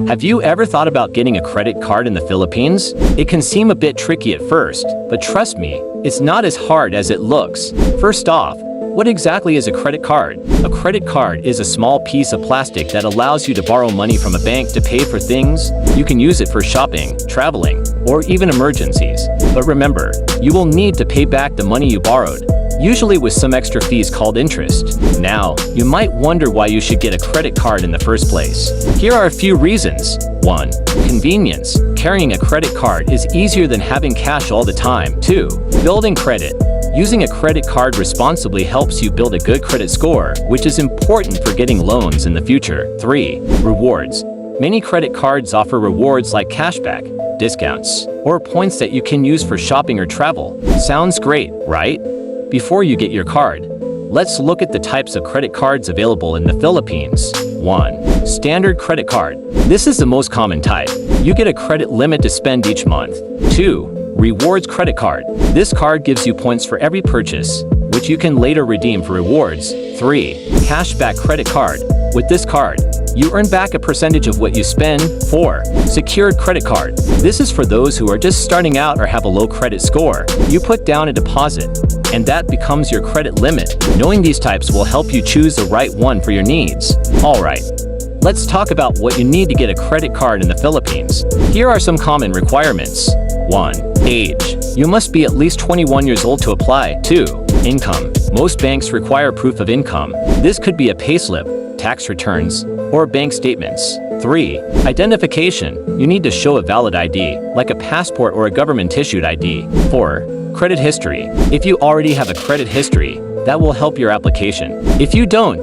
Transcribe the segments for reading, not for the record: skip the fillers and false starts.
Have you ever thought about getting a credit card in the Philippines? It can seem a bit tricky at first, but trust me, it's not as hard as it looks. First off, what exactly is a credit card? A credit card is a small piece of plastic that allows you to borrow money from a bank to pay for things. You can use it for shopping, traveling, or even emergencies. But remember, you will need to pay back the money you borrowed, usually with some extra fees called interest. Now, you might wonder why you should get a credit card in the first place. Here are a few reasons. 1. Convenience. Carrying a credit card is easier than having cash all the time. 2. Building credit. Using a credit card responsibly helps you build a good credit score, which is important for getting loans in the future. 3. Rewards. Many credit cards offer rewards like cashback, discounts, or points that you can use for shopping or travel. Sounds great, right? Before you get your card, let's look at the types of credit cards available in the Philippines. 1. Standard credit card. This is the most common type. You get a credit limit to spend each month. 2. Rewards credit card. This card gives you points for every purchase, which you can later redeem for rewards. 3. Cashback credit card. With this card, you earn back a percentage of what you spend. 4. Secured credit card. This is for those who are just starting out or have a low credit score. You put down a deposit, and that becomes your credit limit. Knowing these types will help you choose the right one for your needs. Alright, let's talk about what you need to get a credit card in the Philippines. Here are some common requirements. 1. Age. You must be at least 21 years old to apply. 2. Income. Most banks require proof of income. This could be a payslip, tax returns, or bank statements. 3. Identification. You need to show a valid ID, like a passport or a government-issued ID. 4. Credit history. If you already have a credit history, that will help your application. If you don't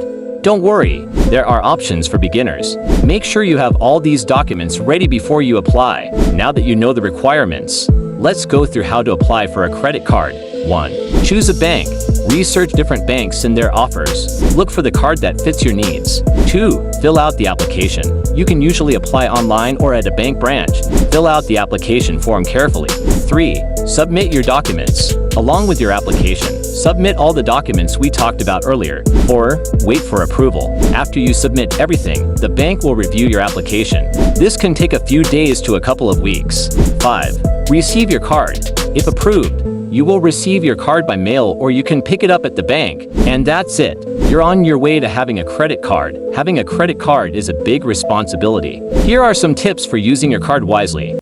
worry, there are options for beginners. Make sure you have all these documents ready before you apply. Now that you know the requirements, let's go through how to apply for a credit card. 1. Choose a bank. Research different banks and their offers. Look for the card that fits your needs. 2. Fill out the application. You can usually apply online or at a bank branch. Fill out the application form carefully. 3. Submit your documents. Along with your application, submit all the documents we talked about earlier. 4. Wait for approval. After you submit everything, the bank will review your application. This can take a few days to a couple of weeks. 5. Receive your card. If approved, you will receive your card by mail or you can pick it up at the bank. And that's it. You're on your way to having a credit card. Having a credit card is a big responsibility. Here are some tips for using your card wisely.